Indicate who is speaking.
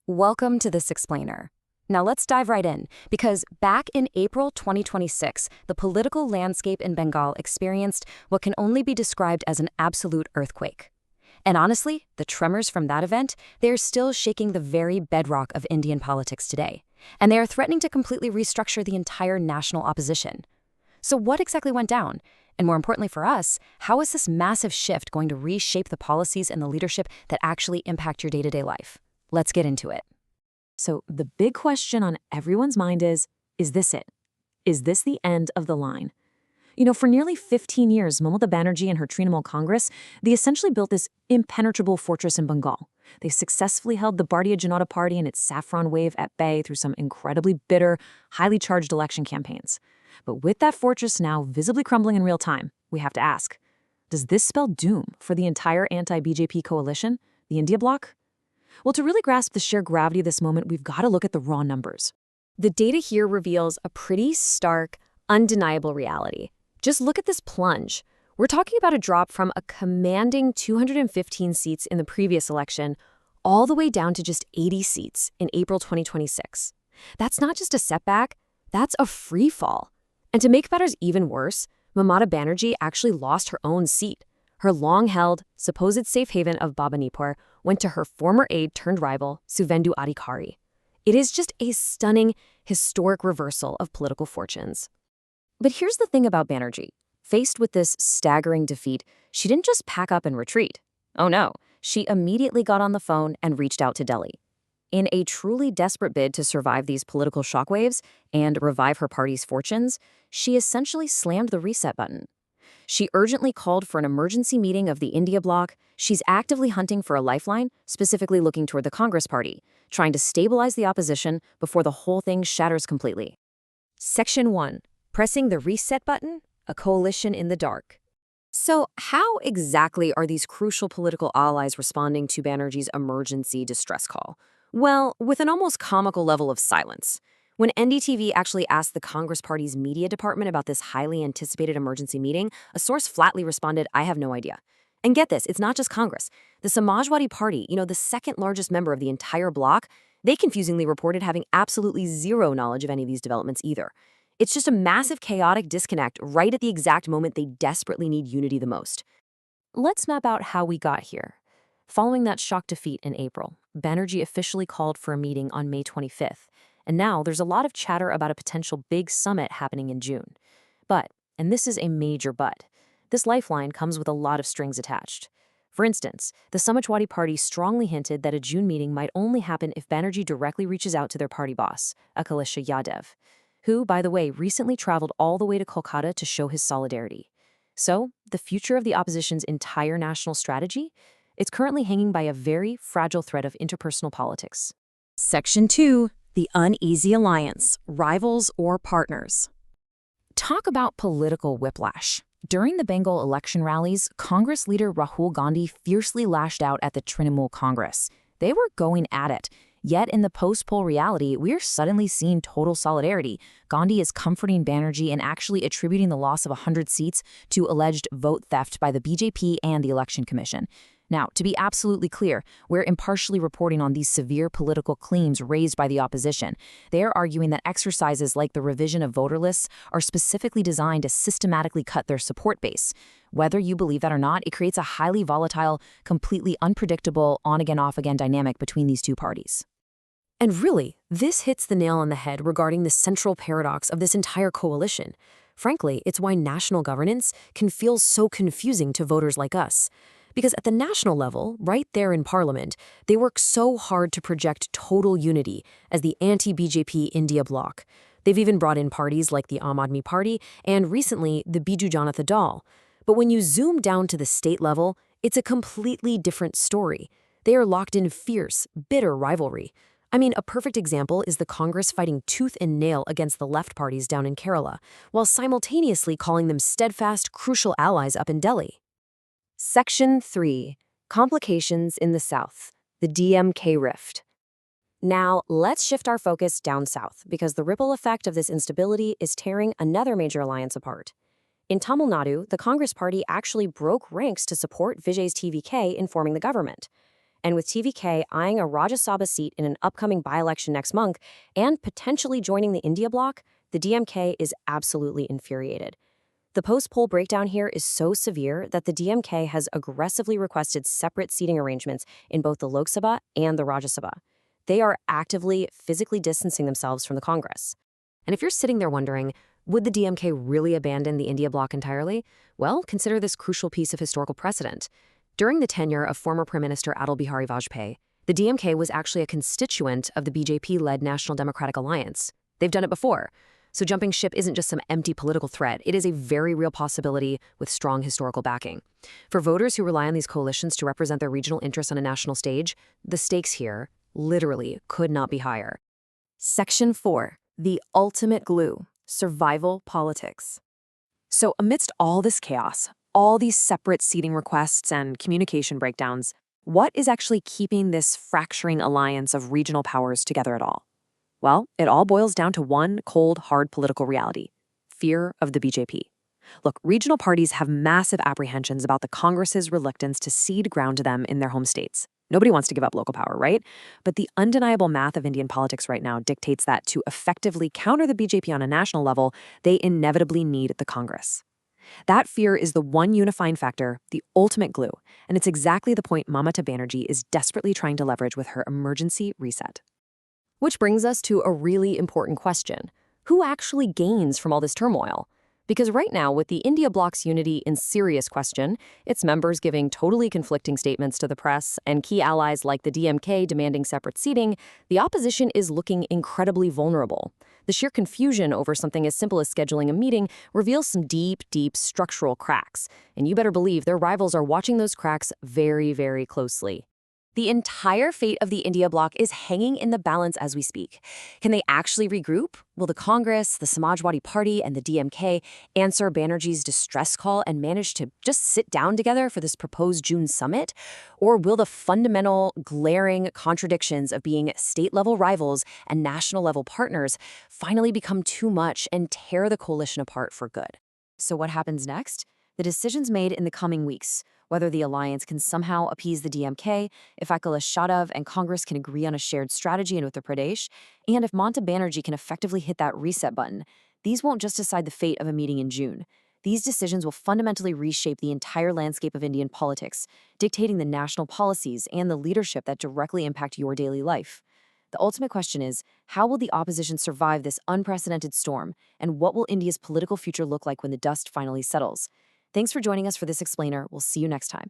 Speaker 1: Welcome to this explainer. Now let's dive right in, because back in April 2026, the political landscape in Bengal experienced what can only be described as an absolute earthquake. And honestly, the tremors from that event, they're still shaking the very bedrock of Indian politics today. And they are threatening to completely restructure the entire national opposition. So what exactly went down? And more importantly for us, how is this massive shift going to reshape the policies and the leadership that actually impact your day-to-day life? Let's get into it.
Speaker 2: So the big question on everyone's mind is this it? Is this the end of the line? For nearly 15 years, Mamata Banerjee and her Trinamool Congress, they essentially built this impenetrable fortress in Bengal. They successfully held the Bharatiya Janata Party and its saffron wave at bay through some incredibly bitter, highly charged election campaigns. But with that fortress now visibly crumbling in real time, we have to ask, does this spell doom for the entire anti-BJP coalition, the India bloc? Well, to really grasp the sheer gravity of this moment, we've got to look at the raw numbers.
Speaker 3: The data here reveals a pretty stark, undeniable reality. Just look at this plunge. We're talking about a drop from a commanding 215 seats in the previous election all the way down to just 80 seats in April 2026. That's not just a setback, that's a free fall. And to make matters even worse, Mamata Banerjee actually lost her own seat. Her long-held, supposed safe haven of Bhabanipur went to her former aide-turned-rival, Suvendu Adhikari. It is just a stunning, historic reversal of political fortunes. But here's the thing about Banerjee. Faced with this staggering defeat, she didn't just pack up and retreat. Oh no, she immediately got on the phone and reached out to Delhi. In a truly desperate bid to survive these political shockwaves and revive her party's fortunes, she essentially slammed the reset button. She urgently called for an emergency meeting of the India bloc. She's actively hunting for a lifeline, specifically looking toward the Congress party, trying to stabilize the opposition before the whole thing shatters completely. Section 1. Pressing the reset button, a coalition in the dark. So how exactly are these crucial political allies responding to Banerjee's emergency distress call? Well, with an almost comical level of silence. When NDTV actually asked the Congress Party's media department about this highly anticipated emergency meeting, a source flatly responded, "I have no idea." And get this, it's not just Congress. The Samajwadi Party, the second largest member of the entire bloc, they confusingly reported having absolutely zero knowledge of any of these developments either. It's just a massive chaotic disconnect right at the exact moment they desperately need unity the most. Let's map out how we got here. Following that shock defeat in April, Banerjee officially called for a meeting on May 25th. And now there's a lot of chatter about a potential big summit happening in June. But, and this is a major but, this lifeline comes with a lot of strings attached. For instance, the Samajwadi Party strongly hinted that a June meeting might only happen if Banerjee directly reaches out to their party boss, Akhilesh Yadav, who, by the way, recently traveled all the way to Kolkata to show his solidarity. So, the future of the opposition's entire national strategy? It's currently hanging by a very fragile thread of interpersonal politics.
Speaker 1: Section 2. The uneasy alliance, rivals or partners. Talk about political whiplash. During the Bengal election rallies, Congress leader Rahul Gandhi fiercely lashed out at the Trinamool Congress. They were going at it. Yet in the post-poll reality, we're suddenly seeing total solidarity. Gandhi is comforting Banerjee and actually attributing the loss of 100 seats to alleged vote theft by the BJP and the Election Commission. Now, to be absolutely clear, we're impartially reporting on these severe political claims raised by the opposition. They are arguing that exercises like the revision of voter lists are specifically designed to systematically cut their support base. Whether you believe that or not, it creates a highly volatile, completely unpredictable, on-again, off-again dynamic between these two parties.
Speaker 3: And really, this hits the nail on the head regarding the central paradox of this entire coalition. Frankly, it's why national governance can feel so confusing to voters like us. Because at the national level, right there in Parliament, they work so hard to project total unity as the anti-BJP India bloc. They've even brought in parties like the Aam Aadmi Party and recently the Biju Janata Dal. But when you zoom down to the state level, it's a completely different story. They are locked in fierce, bitter rivalry. I mean, a perfect example is the Congress fighting tooth and nail against the left parties down in Kerala, while simultaneously calling them steadfast, crucial allies up in Delhi. Section 3. Complications in the South, the DMK rift. Now, let's shift our focus down south, because the ripple effect of this instability is tearing another major alliance apart. In Tamil Nadu, the Congress party actually broke ranks to support Vijay's TVK in forming the government. And with TVK eyeing a Rajya Sabha seat in an upcoming by-election next month and potentially joining the India bloc, the DMK is absolutely infuriated. The post-poll breakdown here is so severe that the DMK has aggressively requested separate seating arrangements in both the Lok Sabha and the Rajya Sabha. They are actively, physically distancing themselves from the Congress. And if you're sitting there wondering, would the DMK really abandon the India bloc entirely? Well, consider this crucial piece of historical precedent. During the tenure of former Prime Minister Atal Bihari Vajpayee, the DMK was actually a constituent of the BJP-led National Democratic Alliance. They've done it before. So jumping ship isn't just some empty political threat. It is a very real possibility with strong historical backing. For voters who rely on these coalitions to represent their regional interests on a national stage, the stakes here literally could not be higher.
Speaker 2: Section 4. The ultimate glue. Survival politics. So amidst all this chaos, all these separate seating requests and communication breakdowns, what is actually keeping this fracturing alliance of regional powers together at all? Well, it all boils down to one cold, hard political reality: fear of the BJP. Look, regional parties have massive apprehensions about the Congress's reluctance to cede ground to them in their home states. Nobody wants to give up local power, right? But the undeniable math of Indian politics right now dictates that to effectively counter the BJP on a national level, they inevitably need the Congress. That fear is the one unifying factor, the ultimate glue, and it's exactly the point Mamata Banerjee is desperately trying to leverage with her emergency reset.
Speaker 3: Which brings us to a really important question. Who actually gains from all this turmoil? Because right now, with the India bloc's unity in serious question, its members giving totally conflicting statements to the press, and key allies like the DMK demanding separate seating, the opposition is looking incredibly vulnerable. The sheer confusion over something as simple as scheduling a meeting reveals some deep, deep structural cracks. And you better believe their rivals are watching those cracks very, very closely. The entire fate of the India bloc is hanging in the balance as we speak. Can they actually regroup? Will the Congress, the Samajwadi Party, and the DMK answer Banerjee's distress call and manage to just sit down together for this proposed June summit? Or will the fundamental, glaring contradictions of being state-level rivals and national-level partners finally become too much and tear the coalition apart for good? So what happens next? The decisions made in the coming weeks, whether the alliance can somehow appease the DMK, if Akhilesh Yadav and Congress can agree on a shared strategy in Uttar Pradesh, and if Mamata Banerjee can effectively hit that reset button, these won't just decide the fate of a meeting in June. These decisions will fundamentally reshape the entire landscape of Indian politics, dictating the national policies and the leadership that directly impact your daily life. The ultimate question is, how will the opposition survive this unprecedented storm, and what will India's political future look like when the dust finally settles? Thanks for joining us for this explainer. We'll see you next time.